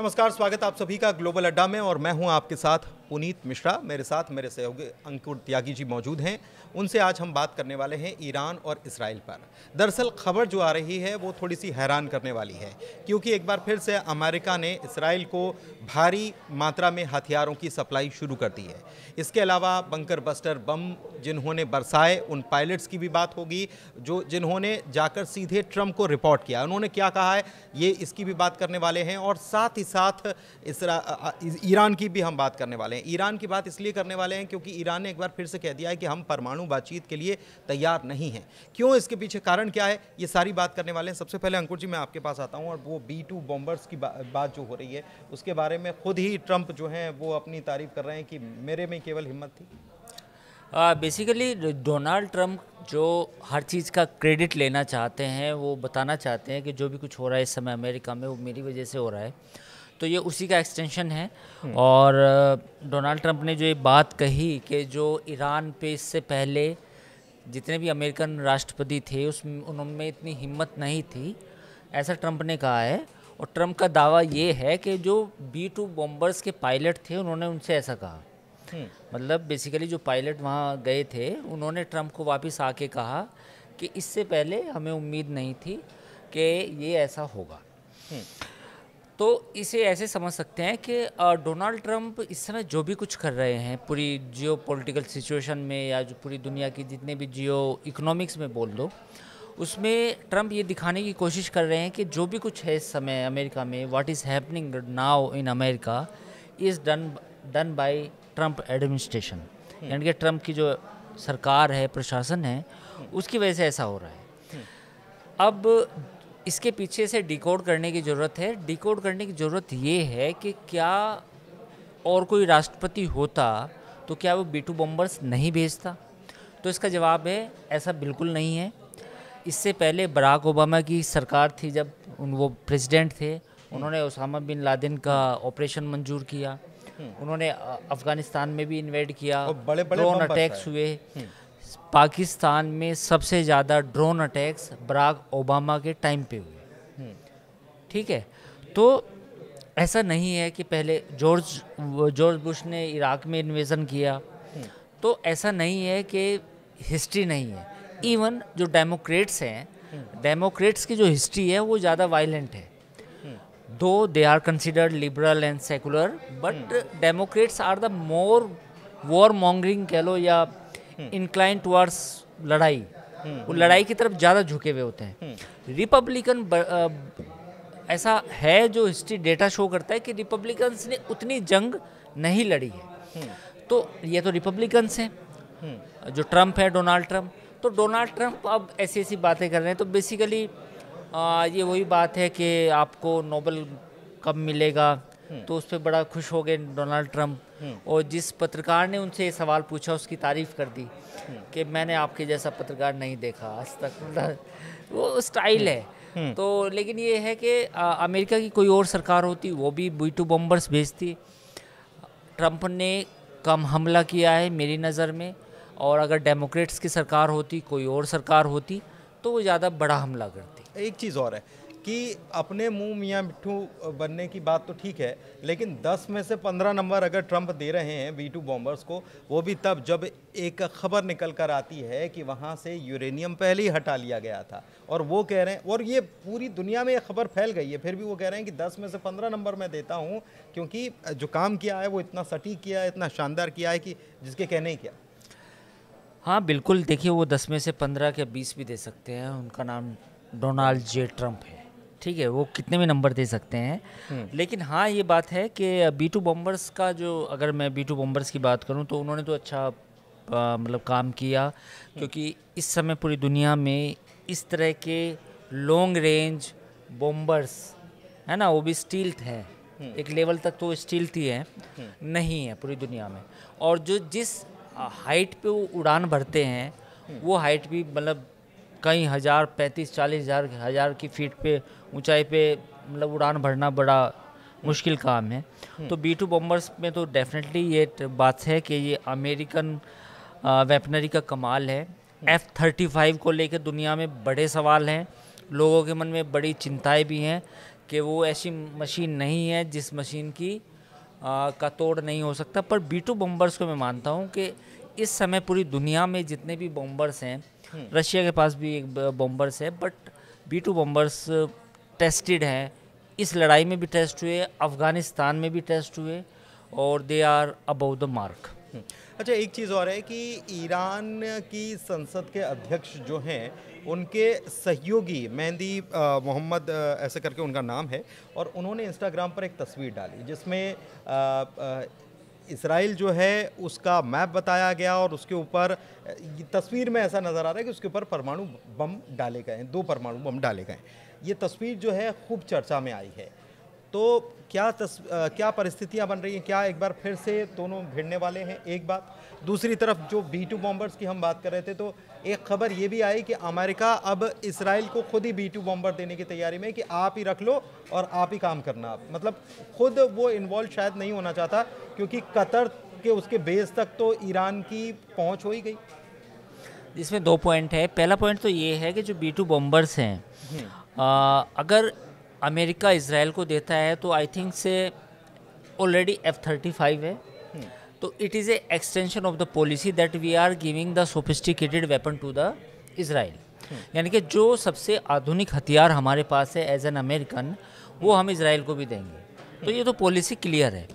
नमस्कार, स्वागत है आप सभी का ग्लोबल अड्डा में और मैं हूं आपके साथ पुनीत मिश्रा। मेरे साथ मेरे सहयोगी अंकुर त्यागी जी मौजूद हैं। उनसे आज हम बात करने वाले हैं ईरान और इसराइल पर। दरअसल खबर जो आ रही है वो थोड़ी सी हैरान करने वाली है, क्योंकि एक बार फिर से अमेरिका ने इसराइल को भारी मात्रा में हथियारों की सप्लाई शुरू कर दी है। इसके अलावा बंकर बस्टर बम जिन्होंने बरसाए उन पायलट्स की भी बात होगी, जिन्होंने जाकर सीधे ट्रंप को रिपोर्ट किया। उन्होंने क्या कहा है ये इसकी भी बात करने वाले हैं और साथ ही साथ ईरान की भी हम बात करने वाले हैं। ईरान की बात इसलिए करने वाले हैं क्योंकि ईरान ने एक बार फिर से कह दिया है कि हम परमाणु बातचीत के लिए तैयार नहीं हैं। क्यों, इसके पीछे कारण क्या है, ये सारी बात करने वाले हैं। सबसे पहले अंकुर जी मैं आपके पास आता हूं और वो B-2 बॉम्बर्स की बात जो हो रही है उसके बारे में खुद ही ट्रंप जो हैं वो अपनी तारीफ कर रहे हैं कि मेरे में केवल हिम्मत थी। बेसिकली डोनाल्ड ट्रंप जो हर चीज़ का क्रेडिट लेना चाहते हैं, वो बताना चाहते हैं कि जो भी कुछ हो रहा है इस समय अमेरिका में वो मेरी वजह से हो रहा है, तो ये उसी का एक्सटेंशन है। और डोनाल्ड ट्रंप ने जो ये बात कही कि जो ईरान पे इससे पहले जितने भी अमेरिकन राष्ट्रपति थे उनमें इतनी हिम्मत नहीं थी, ऐसा ट्रंप ने कहा है। और ट्रंप का दावा ये है कि जो B-2 बॉम्बर्स के पायलट थे उन्होंने उनसे ऐसा कहा। मतलब बेसिकली जो पायलट वहाँ गए थे उन्होंने ट्रंप को वापस आके कहा कि इससे पहले हमें उम्मीद नहीं थी कि ये ऐसा होगा। तो इसे ऐसे समझ सकते हैं कि डोनाल्ड ट्रंप इस समय जो भी कुछ कर रहे हैं पूरी जियो पॉलिटिकल सिचुएशन में, या जो पूरी दुनिया की जितने भी जियो इकोनॉमिक्स में बोल दो, उसमें ट्रंप ये दिखाने की कोशिश कर रहे हैं कि जो भी कुछ है इस समय अमेरिका में, what is happening now in America is done by Trump administration. यानी कि ट्रंप की जो सरकार है, प्रशासन है, उसकी वजह से ऐसा हो रहा है। अब इसके पीछे से डिकोड करने की ज़रूरत है। डिकोड करने की ज़रूरत ये है कि क्या और कोई राष्ट्रपति होता तो क्या वो B-2 बॉम्बर्स नहीं भेजता? तो इसका जवाब है ऐसा बिल्कुल नहीं है। इससे पहले बराक ओबामा की सरकार थी, जब वो प्रेसिडेंट थे, उन्होंने ओसामा बिन लादेन का ऑपरेशन मंजूर किया। उन्होंने अफ़गानिस्तान में भी इन्वेड किया, ड्रोन अटैक्स हुए। पाकिस्तान में सबसे ज़्यादा ड्रोन अटैक्स बराक ओबामा के टाइम पे हुए। ठीक है, तो ऐसा नहीं है कि पहले जॉर्ज बुश ने इराक में इन्वेजन किया, तो ऐसा नहीं है कि हिस्ट्री नहीं है। इवन जो डेमोक्रेट्स हैं, डेमोक्रेट्स की जो हिस्ट्री है वो ज़्यादा वायलेंट है। Though they are considered liberal and secular, but Democrats are the more war mongering कह लो या इंक्लाइन टुवर्ड्स लड़ाई, वो लड़ाई की तरफ ज़्यादा झुके हुए होते हैं। रिपब्लिकन ऐसा है, जो हिस्ट्री डेटा शो करता है कि रिपब्लिकन्स ने उतनी जंग नहीं लड़ी है। तो ये तो रिपब्लिकन्स हैं, जो ट्रंप है, डोनाल्ड ट्रंप। तो डोनाल्ड ट्रंप अब ऐसी ऐसी बातें कर रहे हैं, तो बेसिकली ये वही बात है कि आपको नोबेल कब मिलेगा, तो उस पर बड़ा खुश हो गए डोनाल्ड ट्रंप। और जिस पत्रकार ने उनसे ये सवाल पूछा उसकी तारीफ़ कर दी कि मैंने आपके जैसा पत्रकार नहीं देखा आज तक। वो स्टाइल है। तो लेकिन ये है कि अमेरिका की कोई और सरकार होती वो भी B-2 बॉम्बर्स भेजती। ट्रंप ने कम हमला किया है मेरी नज़र में, और अगर डेमोक्रेट्स की सरकार होती, कोई और सरकार होती, तो वो ज़्यादा बड़ा हमला करती। एक चीज़ और है कि अपने मुंह मियाँ मिट्ठू बनने की बात तो ठीक है, लेकिन 10 में से 15 नंबर अगर ट्रंप दे रहे हैं B-2 बॉम्बर्स को, वो भी तब जब एक खबर निकल कर आती है कि वहाँ से यूरेनियम पहले ही हटा लिया गया था, और वो कह रहे हैं, और ये पूरी दुनिया में ये खबर फैल गई है, फिर भी वो कह रहे हैं कि 10 में से 15 नंबर मैं देता हूँ, क्योंकि जो काम किया है वो इतना सटीक किया है, इतना शानदार किया है कि जिसके कहने ही क्या। हाँ बिल्कुल, देखिए वो 10 में से 15 या 20 भी दे सकते हैं। उनका नाम डोनाल्ड जे ट्रंप है, ठीक है, वो कितने भी नंबर दे सकते हैं। लेकिन हाँ ये बात है कि B-2 बॉम्बर्स का जो, अगर मैं B-2 बॉम्बर्स की बात करूँ तो उन्होंने तो अच्छा मतलब काम किया, क्योंकि इस समय पूरी दुनिया में इस तरह के लॉन्ग रेंज बॉम्बर्स है ना, वो भी स्टील्थ है, एक लेवल तक तो स्टील्थ ही है, नहीं है पूरी दुनिया में। और जो जिस हाइट पे वो उड़ान भरते हैं वो हाइट भी मतलब कई हज़ार, 35-40 हज़ार की फीट पे ऊंचाई पे मतलब उड़ान भरना बड़ा मुश्किल काम है। तो B-2 बॉम्बर्स में तो डेफिनेटली ये बात है कि ये अमेरिकन वेपनरी का कमाल है। F-35 को लेकर दुनिया में बड़े सवाल हैं, लोगों के मन में बड़ी चिंताएं भी हैं कि वो ऐसी मशीन नहीं है जिस मशीन की का तोड़ नहीं हो सकता। पर B2 बॉम्बर्स को मैं मानता हूँ कि इस समय पूरी दुनिया में जितने भी बॉम्बर्स हैं, रशिया के पास भी एक बॉम्बर्स है, बट B2 बॉम्बर्स टेस्टेड हैं, इस लड़ाई में भी टेस्ट हुए, अफ़गानिस्तान में भी टेस्ट हुए, और they are above the mark. अच्छा, एक चीज़ और है कि ईरान की संसद के अध्यक्ष जो हैं उनके सहयोगी मेहंदी मोहम्मद ऐसे करके उनका नाम है, और उन्होंने इंस्टाग्राम पर एक तस्वीर डाली जिसमें इसराइल जो है उसका मैप बताया गया, और उसके ऊपर तस्वीर में ऐसा नज़र आ रहा है कि उसके ऊपर परमाणु बम डाले गए हैं, 2 परमाणु बम डाले गए हैं। ये तस्वीर जो है खूब चर्चा में आई है। तो क्या परिस्थितियां बन रही हैं? क्या एक बार फिर से दोनों भिड़ने वाले हैं? एक बात। दूसरी तरफ जो B2 बॉम्बर्स की हम बात कर रहे थे, तो एक खबर ये भी आई कि अमेरिका अब इसराइल को खुद ही B2 बॉम्बर देने की तैयारी में, कि आप ही रख लो और आप ही काम करना। आप मतलब खुद वो इन्वॉल्व शायद नहीं होना चाहता, क्योंकि कतर के उसके बेस तक तो ईरान की पहुंच हो ही गई। इसमें 2 पॉइंट है। पहला पॉइंट तो ये है कि जो B2 बॉम्बर्स हैं, अगर अमेरिका इज़राइल को देता है तो आई थिंक से ऑलरेडी F-35 है, तो it is a extension of the policy that we are giving the sophisticated weapon to the Israel. यानी कि जो सबसे आधुनिक हथियार हमारे पास है एज एन अमेरिकन, वो हम इज़राइल को भी देंगे। तो ये तो पॉलिसी क्लियर है,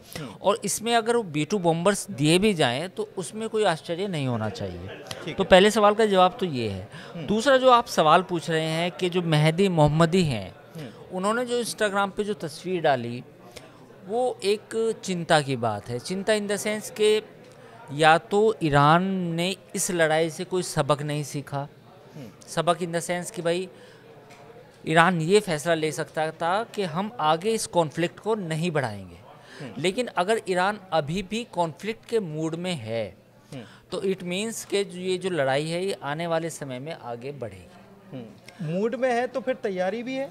और इसमें अगर वो B2 बॉम्बर्स दिए भी जाएं तो उसमें कोई आश्चर्य नहीं होना चाहिए। तो पहले सवाल का जवाब तो ये है। दूसरा जो आप सवाल पूछ रहे हैं कि जो मेहदी मोहम्मदी हैं, उन्होंने जो इंस्टाग्राम पे जो तस्वीर डाली, वो एक चिंता की बात है। चिंता इन द सेंस कि या तो ईरान ने इस लड़ाई से कोई सबक नहीं सीखा। सबक इन द सेंस कि भाई ईरान ये फैसला ले सकता था कि हम आगे इस कॉन्फ्लिक्ट को नहीं बढ़ाएंगे, लेकिन अगर ईरान अभी भी कॉन्फ्लिक्ट के मूड में है तो इट मीन्स कि ये जो लड़ाई है ये आने वाले समय में आगे बढ़ेगी। मूड में है तो फिर तैयारी भी है।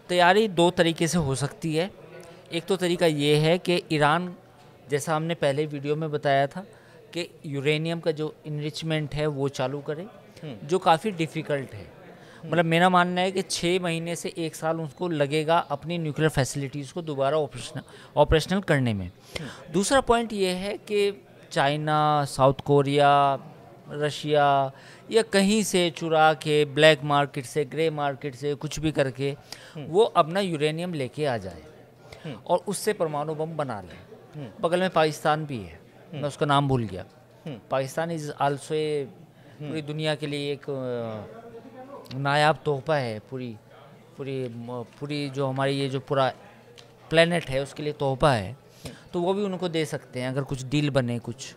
तैयारी 2 तरीके से हो सकती है। एक तो तरीका ये है कि ईरान, जैसा हमने पहले वीडियो में बताया था, कि यूरेनियम का जो इनरिचमेंट है वो चालू करे, जो काफ़ी डिफ़िकल्ट है। मतलब मेरा मानना है कि 6 महीने से 1 साल उसको लगेगा अपनी न्यूक्लियर फैसिलिटीज़ को दोबारा ऑपरेशनल करने में। दूसरा पॉइंट ये है कि चाइना, साउथ कोरिया, रशिया या कहीं से चुरा के, ब्लैक मार्केट से, ग्रे मार्केट से कुछ भी करके वो अपना यूरेनियम लेके आ जाए और उससे परमाणु बम बना लें। बगल में पाकिस्तान भी है, मैं उसका नाम भूल गया। पाकिस्तान इज़ आल्सो पूरी दुनिया के लिए एक नायाब तोहफा है। पूरी जो हमारी ये जो पूरा प्लेनेट है उसके लिए तोहफा है, तो वो भी उनको दे सकते हैं अगर कुछ डील बने कुछ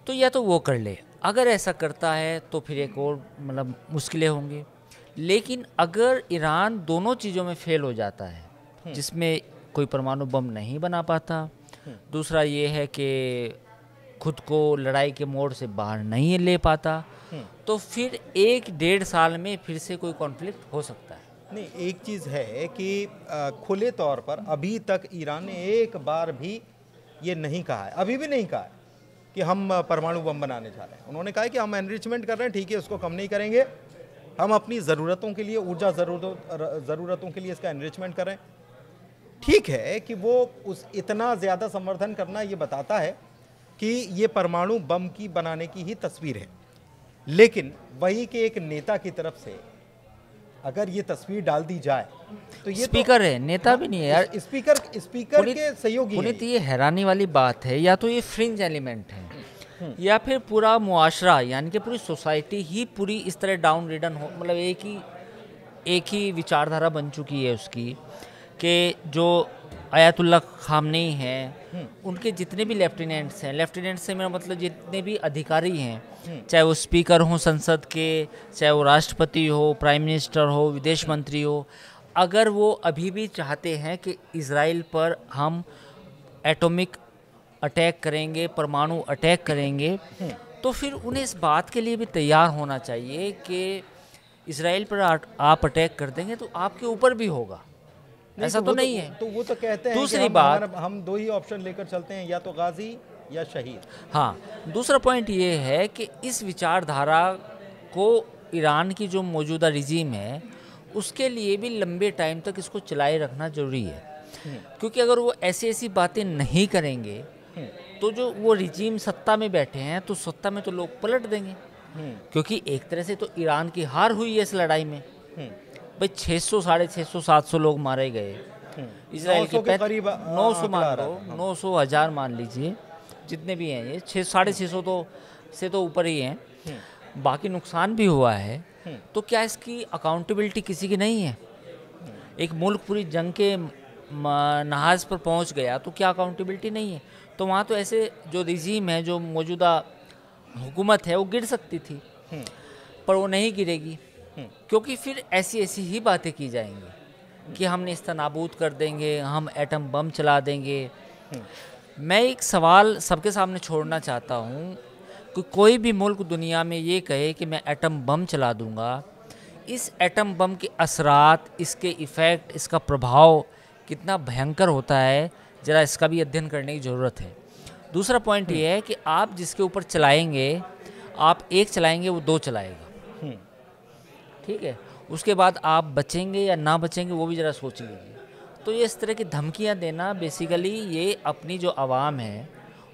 तो, या तो वो कर ले। अगर ऐसा करता है तो फिर एक और मतलब मुश्किलें होंगी। लेकिन अगर ईरान दोनों चीज़ों में फेल हो जाता है, जिसमें कोई परमाणु बम नहीं बना पाता, दूसरा ये है कि खुद को लड़ाई के मोड़ से बाहर नहीं ले पाता, तो फिर 1-1.5 साल में फिर से कोई कॉन्फ्लिक्ट हो सकता है। नहीं, एक चीज़ है कि खुले तौर पर अभी तक ईरान ने एक बार भी ये नहीं कहा है, अभी भी नहीं कहा है कि हम परमाणु बम बनाने जा रहे हैं। उन्होंने कहा है कि हम एनरिचमेंट कर रहे हैं, ठीक है, उसको कम नहीं करेंगे, हम अपनी ज़रूरतों के लिए, ऊर्जा ज़रूरतों के लिए इसका एनरिचमेंट कर रहे हैं। ठीक है कि वो उस इतना ज़्यादा संवर्धन करना ये बताता है कि ये परमाणु बम की बनाने की ही तस्वीर है, लेकिन वही के एक नेता की तरफ से अगर ये तस्वीर डाल दी जाए तो ये स्पीकर है, नेता भी नहीं है यार, स्पीकर के सहयोगी हैं। तो ये हैरानी वाली बात है, या तो ये फ्रिंज एलिमेंट है या फिर पूरा मुआशरा यानी कि पूरी सोसाइटी ही पूरी इस तरह डाउन रिडन हो, मतलब एक ही विचारधारा बन चुकी है उसकी, कि जो आयतुल्लाह खामनेई हैं, उनके जितने भी लेफ्टिनेंट्स से मेरा मतलब जितने भी अधिकारी हैं, चाहे वो स्पीकर हों संसद के, चाहे वो राष्ट्रपति हो, प्राइम मिनिस्टर हो, विदेश मंत्री हो, अगर वो अभी भी चाहते हैं कि इज़राइल पर हम एटॉमिक अटैक करेंगे, परमाणु अटैक करेंगे, तो फिर उन्हें इस बात के लिए भी तैयार होना चाहिए कि इज़राइल पर आप अटैक कर देंगे तो आपके ऊपर भी होगा। ऐसा तो नहीं है। तो वो तो कहते हैं दूसरी कि बात, हम 2 ही ऑप्शन लेकर चलते हैं, या तो गाजी या शहीद। हाँ, दूसरा पॉइंट ये है कि इस विचारधारा को ईरान की जो मौजूदा रिजीम है उसके लिए भी लंबे टाइम तक इसको चलाए रखना जरूरी है। क्योंकि अगर वो ऐसी ऐसी बातें नहीं करेंगे तो जो वो रिजीम सत्ता में बैठे हैं तो सत्ता में तो लोग पलट देंगे। क्योंकि एक तरह से तो ईरान की हार हुई है इस लड़ाई में। भाई 600, 650, 700 लोग मारे गए। इसराइल के करीब 900 मान लो, 900, 1000 मान लीजिए, जितने भी हैं ये 600-650 तो से तो ऊपर ही हैं। बाकी नुकसान भी हुआ है। तो क्या इसकी अकाउंटेबिलिटी किसी की नहीं है? एक मुल्क पूरी जंग के नहाज पर पहुंच गया तो क्या अकाउंटेबिलिटी नहीं है? तो वहाँ तो ऐसे जो रिजीम है, जो मौजूदा हुकूमत है, वो गिर सकती थी, पर वो नहीं गिरेगी। क्योंकि फिर ऐसी ऐसी ही बातें की जाएंगी कि हम नेस्तनाबूद कर देंगे, हम एटम बम चला देंगे। मैं एक सवाल सबके सामने छोड़ना चाहता हूँ कि कोई भी मुल्क दुनिया में ये कहे कि मैं एटम बम चला दूँगा, इस एटम बम के असरात, इसके इफ़ेक्ट, इसका प्रभाव कितना भयंकर होता है, ज़रा इसका भी अध्ययन करने की ज़रूरत है। दूसरा पॉइंट ये है कि आप जिसके ऊपर चलाएंगे, आप एक चलाएंगे वो 2 चलाएगा, ठीक है? उसके बाद आप बचेंगे या ना बचेंगे वो भी ज़रा सोच लीजिए। तो ये इस तरह की धमकियाँ देना बेसिकली ये अपनी जो आवाम है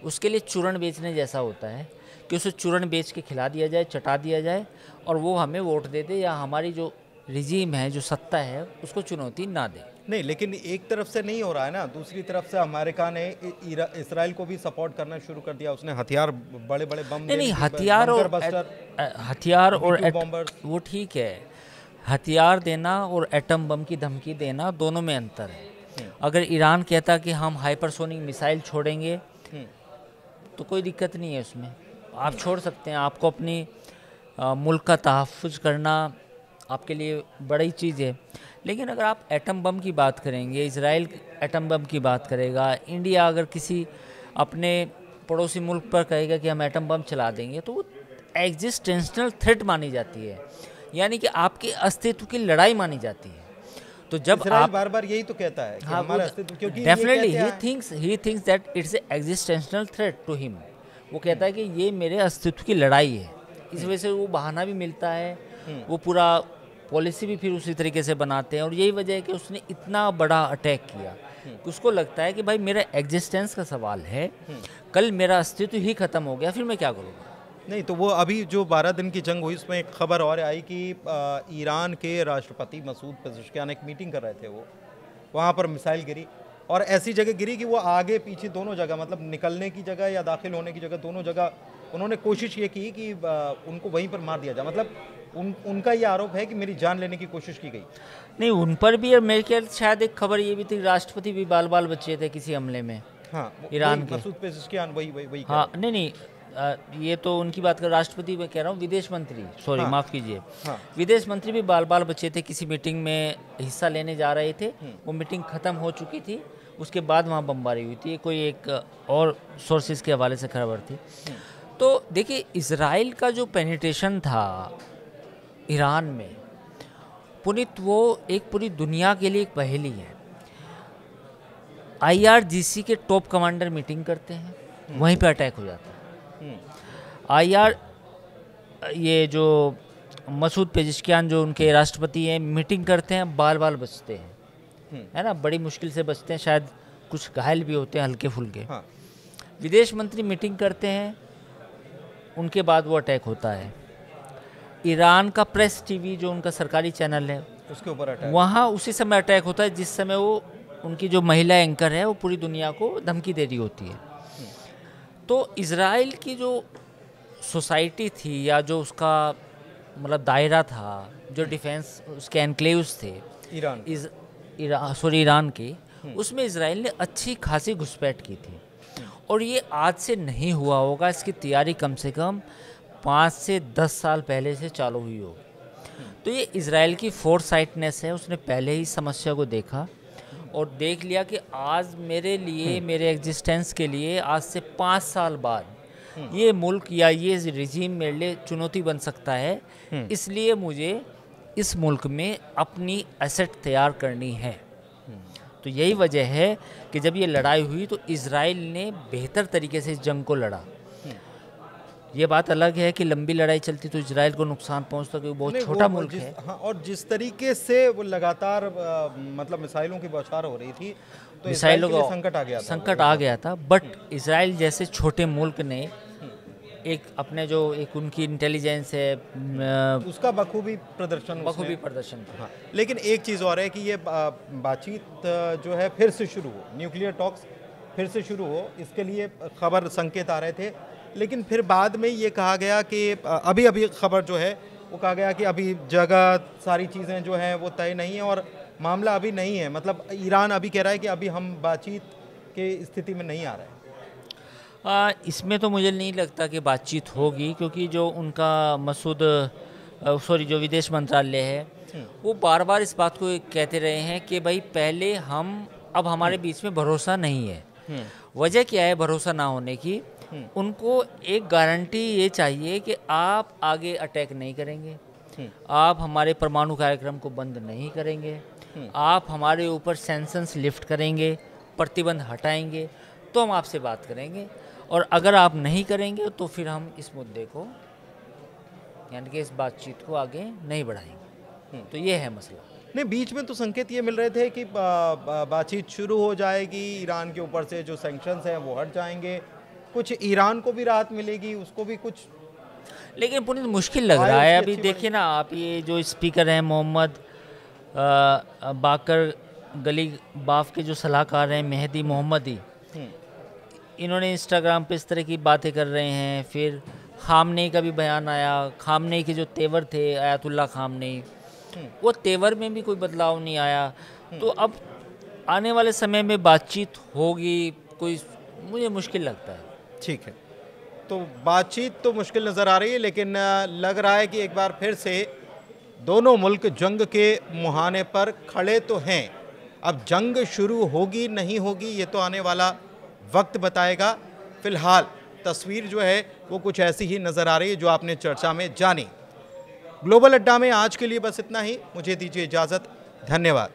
उसके लिए चूरन बेचने जैसा होता है कि उसे चूरन बेच के खिला दिया जाए, चटा दिया जाए और वो हमें वोट दे दे या हमारी जो रिजीम है, जो सत्ता है, उसको चुनौती ना दे। नहीं, लेकिन एक तरफ से नहीं हो रहा है ना, दूसरी तरफ से अमेरिका ने इसराइल को भी सपोर्ट करना शुरू कर दिया। उसने हथियार, बड़े बड़े बम, नहीं, हथियार और वो ठीक है, हथियार देना और एटम बम की धमकी देना दोनों में अंतर है। अगर ईरान कहता कि हम हाइपरसोनिक मिसाइल छोड़ेंगे तो कोई दिक्कत नहीं है उसमें, आप छोड़ सकते हैं। आपको अपनी मुल्क का तहफ़्फ़ुज़ करना आपके लिए बड़ी चीज़ है। लेकिन अगर आप एटम बम की बात करेंगे, इजराइल एटम बम की बात करेगा, इंडिया अगर किसी अपने पड़ोसी मुल्क पर कहेगा कि हम एटम बम चला देंगे, तो वो एग्जिस्टेंशनल थ्रेट मानी जाती है, यानी कि आपके अस्तित्व की लड़ाई मानी जाती है। तो जब आप बार बार यही तो कहता है कि हमारा अस्तित्व, क्योंकि definitely he thinks that it's existential threat to him. वो कहता है कि ये मेरे अस्तित्व की लड़ाई है। इस वजह से वो बहाना भी मिलता है, वो पूरा पॉलिसी भी फिर उसी तरीके से बनाते हैं। और यही वजह है कि उसने इतना बड़ा अटैक किया, उसको लगता है कि भाई मेरा एग्जिस्टेंस का सवाल है, कल मेरा अस्तित्व ही ख़त्म हो गया, फिर मैं क्या करूँगा? नहीं, तो वो अभी जो 12 दिन की जंग हुई उसमें एक खबर और आई कि ईरान के राष्ट्रपति मसूद पेज़ेश्कियान एक मीटिंग कर रहे थे, वो वहाँ पर मिसाइल गिरी और ऐसी जगह गिरी कि वो आगे पीछे दोनों जगह, मतलब निकलने की जगह या दाखिल होने की जगह, दोनों जगह उन्होंने कोशिश ये की कि उनको वहीं पर मार दिया जाए। मतलब उनका ये आरोप है कि मेरी जान लेने की कोशिश की गई। नहीं, उन पर भी, और मेरे ख्याल शायद एक खबर ये भी थी, राष्ट्रपति भी बाल बाल बचे थे किसी हमले में। हाँ, ईरान के मसूद पेज़ेश्कियान वही। हाँ, नहीं, ये तो उनकी बात कर, राष्ट्रपति मैं कह रहा हूँ, विदेश मंत्री, सॉरी, हाँ, माफ़ कीजिए, हाँ, विदेश मंत्री भी बाल बाल बचे थे, किसी मीटिंग में हिस्सा लेने जा रहे थे, वो मीटिंग ख़त्म हो चुकी थी, उसके बाद वहाँ बमबारी हुई थी। कोई एक और सोर्सेज के हवाले से खबर थी। तो देखिए, इजराइल का जो पेनिट्रेशन था ईरान में, पुनित, वो एक पूरी दुनिया के लिए एक पहेली है। IRGC के टॉप कमांडर मीटिंग करते हैं, वहीं पे अटैक हो जाता है। ये जो मसूद पेज़ेश्कियान जो उनके राष्ट्रपति हैं, मीटिंग करते हैं, बाल बाल बचते हैं, है ना, बड़ी मुश्किल से बचते हैं, शायद कुछ घायल भी होते हैं हल्के फुल्के। हाँ। विदेश मंत्री मीटिंग करते हैं, उनके बाद वो अटैक होता है। ईरान का प्रेस टीवी जो उनका सरकारी चैनल है, उसके ऊपर अटैक, वहाँ उसी समय अटैक होता है जिस समय वो, उनकी जो महिला एंकर है, वो पूरी दुनिया को धमकी दे रही होती है। तो इजराइल की जो सोसाइटी थी, या जो उसका मतलब दायरा था, जो डिफेंस उसके एनक्लेव्स थे ईरान के, उसमें इजराइल ने अच्छी खासी घुसपैठ की थी। और ये आज से नहीं हुआ होगा, इसकी तैयारी कम से कम 5 से 10 साल पहले से चालू हुई होगी। तो ये इजराइल की फोरसाइटनेस है, उसने पहले ही समस्या को देखा और देख लिया कि आज मेरे लिए, मेरे एग्जिस्टेंस के लिए, आज से 5 साल बाद ये मुल्क या ये रिजीम मेरे लिए चुनौती बन सकता है, इसलिए मुझे इस मुल्क में अपनी एसेट तैयार करनी है। तो यही वजह है कि जब ये लड़ाई हुई तो इजराइल ने बेहतर तरीके से इस जंग को लड़ा। ये बात अलग है कि लंबी लड़ाई चलती तो इजराइल को नुकसान पहुंचता, क्योंकि बहुत नहीं, छोटा वो मुल्क है। हाँ, और जिस तरीके से वो लगातार मतलब मिसाइलों की बौछार हो रही थी, तो इजराइल मिसाइलों के लिए का संकट आ गया था। संकट आ गया था, बट इजराइल जैसे छोटे मुल्क ने एक अपने जो एक उनकी इंटेलिजेंस है, उसका बखूबी प्रदर्शन बखूबी प्रदर्शन था। हाँ, लेकिन एक चीज़ और है कि ये बातचीत जो है फिर से शुरू हो, न्यूक्लियर टॉक्स फिर से शुरू हो, इसके लिए खबर संकेत आ रहे थे, लेकिन फिर बाद में ये कहा गया कि अभी अभी खबर जो है वो कहा गया कि अभी जगह सारी चीज़ें जो हैं वो तय नहीं है और मामला अभी नहीं है। मतलब ईरान अभी कह रहा है कि अभी हम बातचीत के स्थिति में नहीं आ रहे हैं। इसमें तो मुझे नहीं लगता कि बातचीत होगी, क्योंकि जो उनका जो विदेश मंत्रालय है वो बार बार इस बात को कहते रहे हैं कि भाई पहले अब हमारे बीच में भरोसा नहीं है। वजह क्या है भरोसा ना होने की? उनको एक गारंटी ये चाहिए कि आप आगे अटैक नहीं करेंगे, आप हमारे परमाणु कार्यक्रम को बंद नहीं करेंगे, आप हमारे ऊपर सैंक्शंस लिफ्ट करेंगे, प्रतिबंध हटाएंगे, तो हम आपसे बात करेंगे, और अगर आप नहीं करेंगे तो फिर हम इस मुद्दे को, यानी कि इस बातचीत को आगे नहीं बढ़ाएंगे। तो ये है मसला। नहीं, बीच में तो संकेत ये मिल रहे थे कि बातचीत शुरू हो जाएगी, ईरान के ऊपर से जो सैंक्शंस हैं वो हट जाएंगे, कुछ ईरान को भी राहत मिलेगी, उसको भी कुछ, लेकिन पुनीत मुश्किल लग रहा है। अभी देखिए ना आप, ये जो स्पीकर हैं मोहम्मद बाकर गली बाफ के जो सलाहकार हैं मेहदी मोहम्मदी, इन्होंने इंस्टाग्राम पे इस तरह की बातें कर रहे हैं। फिर खामनेई का भी बयान आया, खामनेई के जो तेवर थे आयतुल्ला खामनेई, वो तेवर में भी कोई बदलाव नहीं आया। तो अब आने वाले समय में बातचीत होगी कोई, मुझे मुश्किल लगता है। ठीक है, तो बातचीत तो मुश्किल नज़र आ रही है, लेकिन लग रहा है कि एक बार फिर से दोनों मुल्क जंग के मुहाने पर खड़े तो हैं। अब जंग शुरू होगी नहीं होगी ये तो आने वाला वक्त बताएगा। फिलहाल तस्वीर जो है वो कुछ ऐसी ही नज़र आ रही है जो आपने चर्चा में जानी। ग्लोबल अड्डा में आज के लिए बस इतना ही, मुझे दीजिए इजाज़त, धन्यवाद।